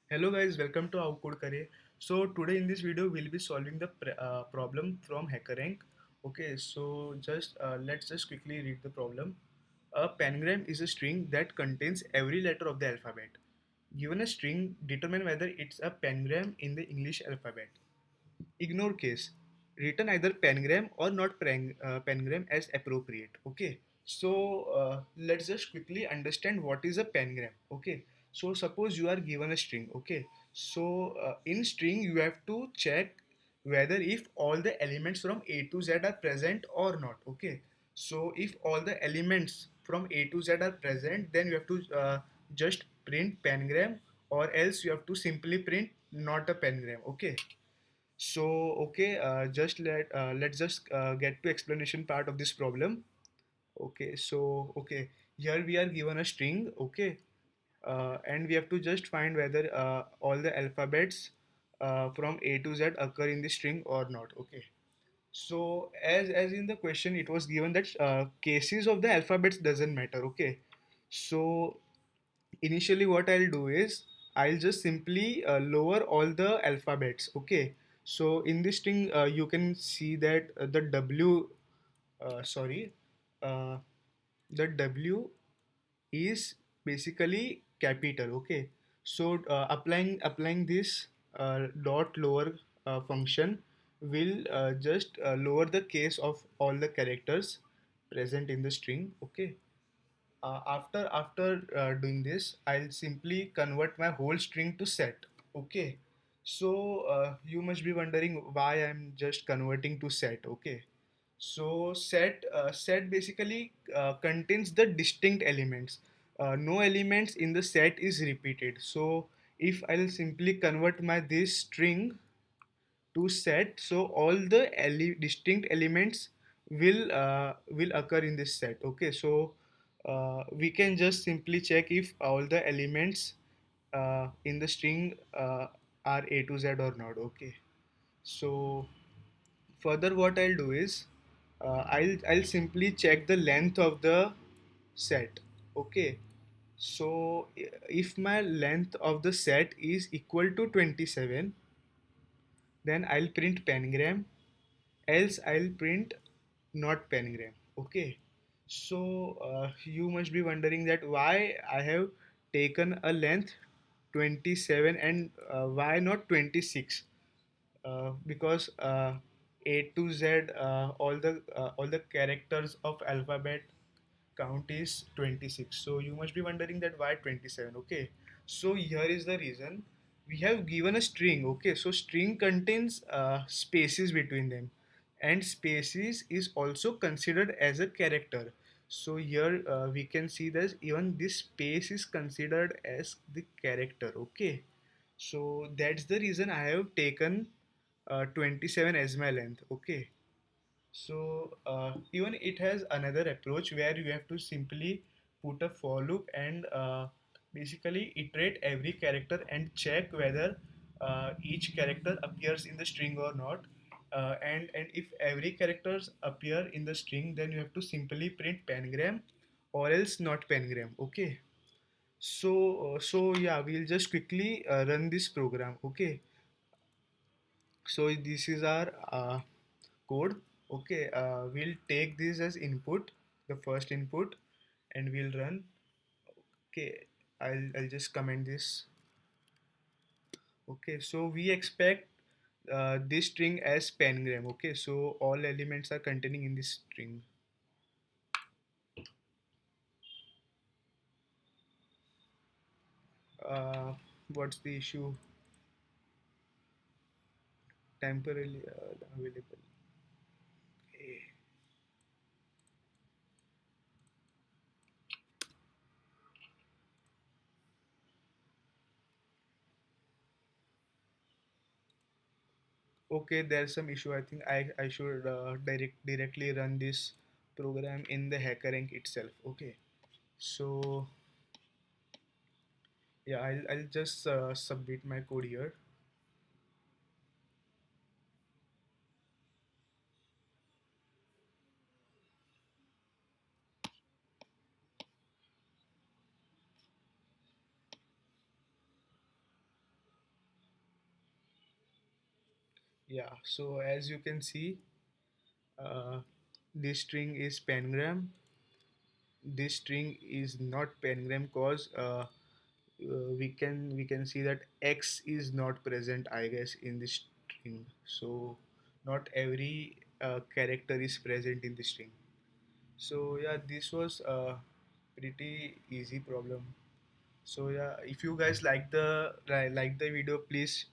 Hello guys, welcome to our code Kare. So today in this video we'll be solving the problem from Hackerrank. Okay, so let's just quickly read the problem. A pangram is a string that contains every letter of the alphabet. Given a string, determine whether it's a pangram in the English alphabet. Ignore case. Written either pangram or not pangram as appropriate. Okay. So let's just quickly understand what is a pangram. Okay. So suppose you are given a string. Okay. So in string you have to check whether if all the elements from A to Z are present or not. Okay. So if all the elements from A to Z are present, then you have to just print pangram, or else you have to simply print not a pangram. Okay. So okay, let's just get to explanation part of this problem. Okay, so okay, here we are given a string. Okay, and we have to just find whether all the alphabets from A to Z occur in the string or not. Okay, so as in the question it was given that cases of the alphabets doesn't matter. Okay, so initially what I'll do is I'll just simply lower all the alphabets. Okay, so in this string you can see that the W sorry uh, the W is basically capital. Okay, so applying this dot lower function will just lower the case of all the characters present in the string. Okay, after doing this, I'll simply convert my whole string to set. Okay, so you must be wondering why I'm just converting to set. Okay, so set basically contains the distinct elements. No elements in the set is repeated. So if I'll simply convert my this string to set, so all the distinct elements will occur in this set. Okay, so we can just simply check if all the elements in the string are A to Z or not. Okay, so further what I'll do is I'll simply check the length of the set. Okay, so if my length of the set is equal to 27, then I'll print pangram, else I'll print not pangram. Okay, so you must be wondering that why I have taken a length 27 and why not 26. Because A to Z, all the characters of alphabet count is 26. So you must be wondering that why 27. Okay, so here is the reason. We have given a string. Okay, so string contains spaces between them, and spaces is also considered as a character. So here we can see that even this space is considered as the character. Okay, so that's the reason I have taken 27 as my length. Okay, so even it has another approach where you have to simply put a for loop and basically iterate every character and check whether each character appears in the string or not. And if every characters appear in the string, then you have to simply print pangram or else not pangram. Okay. So yeah, we'll just quickly run this program. Okay. So this is our code. Okay, we'll take this as input, the first input, and we'll run. Okay, I'll just comment this. Okay, so we expect this string as pangram. Okay, so all elements are containing in this string. uh, what's the issue? Temporarily available. Okay. Okay, there's some issue. I think I should directly run this program in the Hackerrank itself. Okay, so yeah, I'll just submit my code here. Yeah, so as you can see, uh, this string is pangram. This string is not pangram cause we can see that x is not present, I guess, in this string. So not every character is present in the string. So yeah, this was a pretty easy problem. So yeah, if you guys like the video, please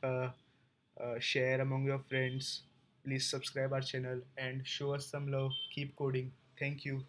share among your friends. Please subscribe our channel and show us some love. Keep coding. Thank you.